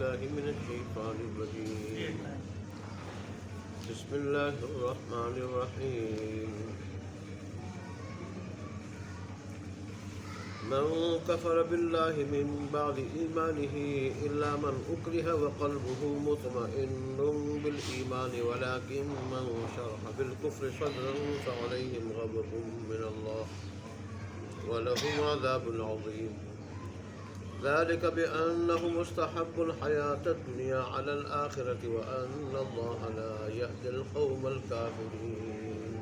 بالله من الشيطان الرجيم. بسم الله الرحمن الرحيم. من كفر بالله من بعد إيمانه إلا من أكره وقلبه مطمئن بالإيمان ولكن من شرح بالكفر صدرا فعليهم غضب من الله ولهم عذاب عظيم. ذلك بأنهم استحبوا الحياة الدنيا على الآخرة وأن الله لا يهدي القوم الكافرين.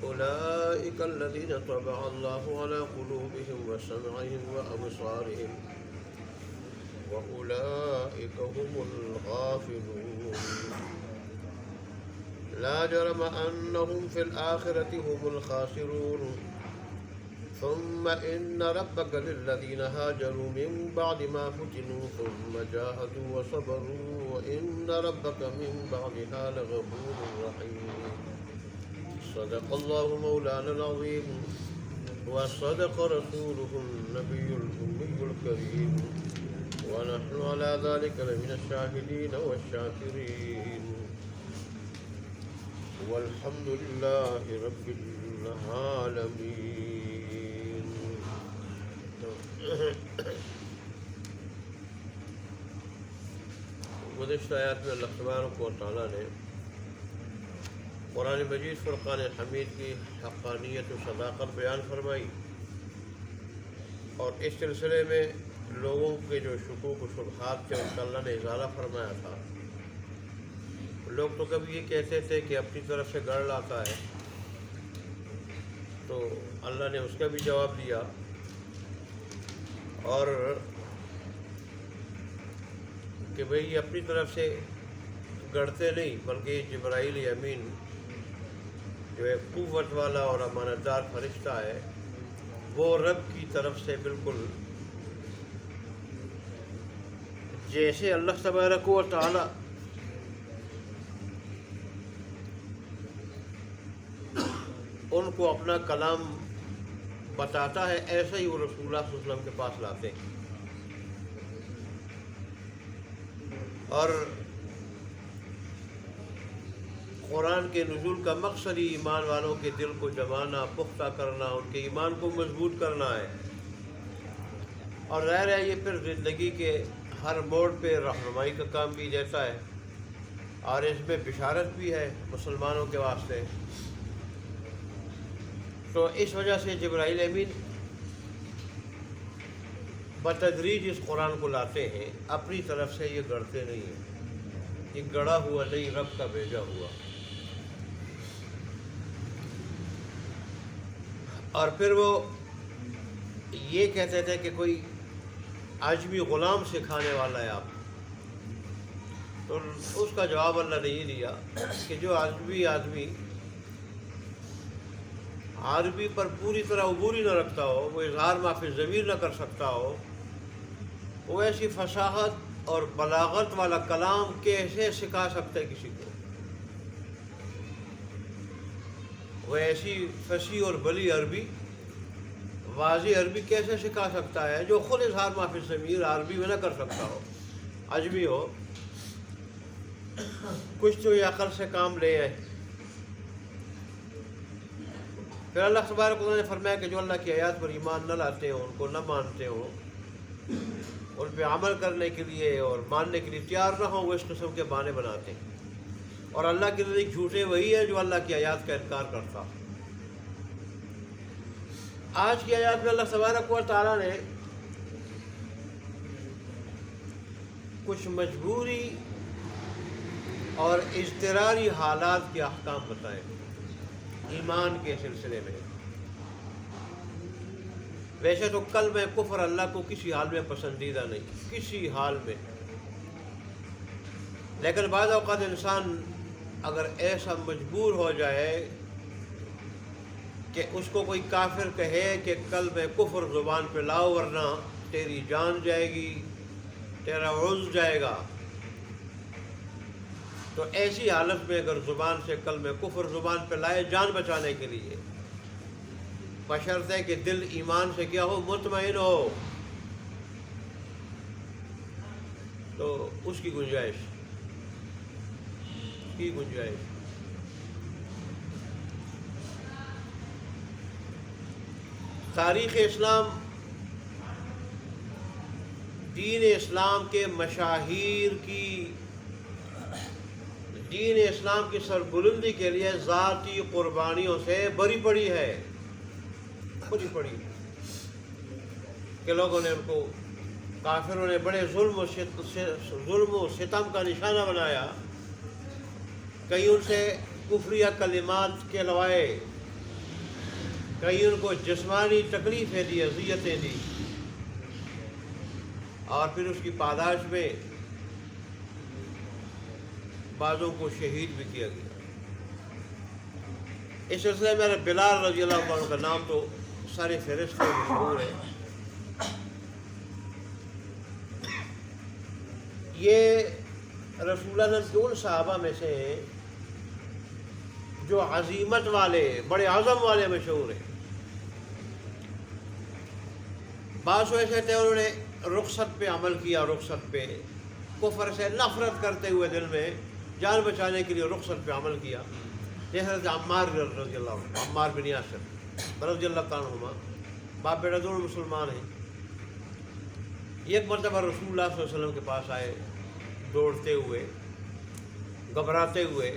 أولئك الذين طبع الله على قلوبهم وسمعهم وأبصارهم وأولئك هم الغافلون. لا جرم أنهم في الآخرة هم الخاسرون. ثم إن ربك للذين هاجروا من بعد ما فتنوا ثم جاهدوا وصبروا وإن ربك من بعدها لغفور رحيم. صدق الله مولانا العظيم وصدق رسوله النبي الأمي الكريم ونحن على ذلك لمن الشاهدين والشاكرين والحمد لله رب العالمين. گزشتہ آیات میں اللہ تبارک و تعالیٰ نے قرآن مجید فرقان حمید کی حقانیت و صداقت بیان فرمائی اور اس سلسلے میں لوگوں کے جو شکوک و شبہات تھے ان کا اللہ نے ازالہ فرمایا تھا. لوگ تو کبھی یہ کہتے تھے کہ اپنی طرف سے گڑھ لاتا ہے، تو اللہ نے اس کا بھی جواب دیا اور کہ بھئی یہ اپنی طرف سے گڑھتے نہیں بلکہ جبرائیل امین جو ایک قوت والا اور امانت دار فرشتہ ہے وہ رب کی طرف سے بالکل جیسے اللہ تبارک و تعالی ان کو اپنا کلام بتاتا ہے ایسا ہی وہ رسول اللہ صلی اللہ علیہ وسلم کے پاس لاتے ہیں. اور قرآن کے نزول کا مقصد ہی ایمان والوں کے دل کو جمانا، پختہ کرنا، ان کے ایمان کو مضبوط کرنا ہے. اور ظاہر ہے یہ پھر زندگی کے ہر موڑ پہ رہنمائی کا کام بھی دیتا ہے اور اس میں بشارت بھی ہے مسلمانوں کے واسطے. تو اس وجہ سے جبرائیل امین بتدریج اس قرآن کو لاتے ہیں، اپنی طرف سے یہ گڑھتے نہیں ہیں، یہ گڑھا ہوا نہیں، رب کا بھیجا ہوا. اور پھر وہ یہ کہتے تھے کہ کوئی عجمی غلام سکھانے والا ہے آپ، تو اس کا جواب اللہ نے یہ دیا کہ جو عجمی آدمی عربی پر پوری طرح عبوری نہ رکھتا ہو، وہ اظہار معافی ضمیر نہ کر سکتا ہو، وہ ایسی فصاحت اور بلاغت والا کلام کیسے سکھا سکتا ہے کسی کو؟ وہ ایسی فصیح اور بلی عربی، واضح عربی کیسے سکھا سکتا ہے جو خود اظہار معافی ضمیر عربی میں نہ کر سکتا ہو، عجمی ہو؟ کچھ تو یہ عقل سے کام لے آئے. پھر اللہ تبارک و تعالیٰ نے فرمایا کہ جو اللہ کی آیات پر ایمان نہ لاتے ہوں، ان کو نہ مانتے ہوں، ان پہ عمل کرنے کے لیے اور ماننے کے لیے تیار نہ ہوں، وہ اس قسم کے بہانے بناتے ہیں. اور اللہ کے نزدیک جھوٹے وہی ہے جو اللہ کی آیات کا انکار کرتا. آج کی آیات میں اللہ تبارک و تعالیٰ نے کچھ مجبوری اور اضطراری حالات کے احکام بتائے ایمان کے سلسلے میں. ویسے تو کلمہ کفر اللہ کو کسی حال میں پسندیدہ نہیں، کسی حال میں، لیکن بعض اوقات انسان اگر ایسا مجبور ہو جائے کہ اس کو کوئی کافر کہے کہ کلمہ کفر زبان پہ لاؤ ورنہ تیری جان جائے گی، تیرا عضو جائے گا، تو ایسی حالت میں اگر زبان سے کلمہ کفر زبان پہ لائے جان بچانے کے لیے، بشرط ہے کہ دل ایمان سے کیا ہو، مطمئن ہو، تو اس کی گنجائش تاریخ اسلام، دین اسلام کے مشاہیر کی، دین اسلام کی سربلندی کے لیے ذاتی قربانیوں سے بری پڑی ہے، کہ لوگوں نے ان کو، کافروں نے بڑے ظلم و ستم کا نشانہ بنایا، کئی ان سے کفریہ کلمات کہلوائے، کئی ان کو جسمانی تکلیفیں دی، اذیتیں دی، اور پھر اس کی پاداش میں بعضوں کو شہید بھی کیا گیا۔ اس سلسلے میں بلال رضی اللہ عنہ کا نام تو سارے فہرست میں مشہور ہے۔ یہ رسول اللہ صلی اللہ علیہ وسلم کے ان صحابہ میں سے ہیں جو عزیمت والے، بڑے عزم والے مشہور ہیں۔ بعض ایسے تھے انہوں نے رخصت پہ عمل کیا، رخصت پہ کفر سے نفرت کرتے ہوئے دل میں جان بچانے کے لیے رخصت پہ عمل کیا، جیسے حضرت عمار رضی اللہ عنہ، عمار بن یاسر رضی اللہ تعالیٰ عنہما، باپ بیٹا دونوں مسلمان ہیں۔ ایک مرتبہ رسول اللہ صلی اللہ علیہ وسلم کے پاس آئے دوڑتے ہوئے، گھبراتے ہوئے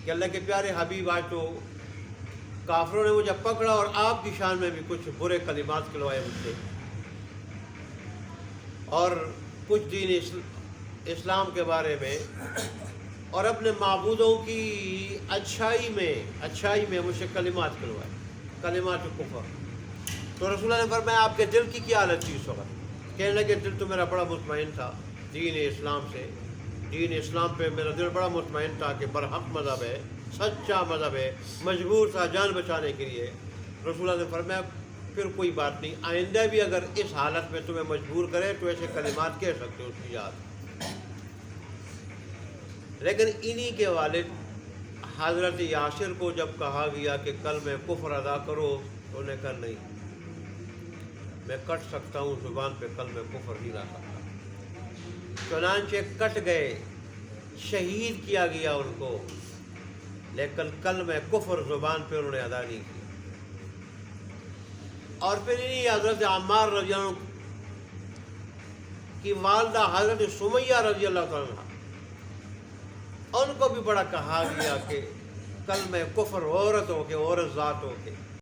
کہ اللہ کے پیارے حبیب، آج تو کافروں نے مجھے پکڑا اور آپ کی شان میں بھی کچھ برے کلمات کہلوائے مجھ سے، اور کچھ دین اسلام کے بارے میں اور اپنے معبودوں کی اچھائی میں مجھ سے کلمات کہلوائے، کلمات کفر۔ تو رسول اللہ نے فرمایا آپ کے دل کی کیا حالت تھی اس وقت؟ کہنے لگے دل تو میرا بڑا مطمئن تھا دین اسلام سے، دین اسلام پہ میرا دل بڑا مطمئن تھا کہ برحق مذہب ہے، سچا مذہب ہے، مجبور تھا جان بچانے کے لیے۔ رسول اللہ نے فرمایا پھر کوئی بات نہیں، آئندہ بھی اگر اس حالت میں تمہیں مجبور کرے تو ایسے کلمات کہہ سکتے ہو اس کی یاد۔ لیکن انہی کے والد حضرت یاسر کو جب کہا گیا کہ کلمہ کفر ادا کرو تو انہوں نے کہا نہیں، میں کٹ سکتا ہوں، زبان پہ کلمہ کفر نہیں لا سکتا۔ چنانچہ کٹ گئے، شہید کیا گیا ان کو، لیکن کلمہ کفر زبان پہ انہوں نے ادا نہیں کی۔ اور پھر انہی حضرت عمار رضی اللہ عنہ کی والدہ حضرت سمیہ رضی اللہ عنہ، ان کو بھی بڑا کہا گیا کہ کلمہ کفر عورتوں کے، عورت ذاتوں کے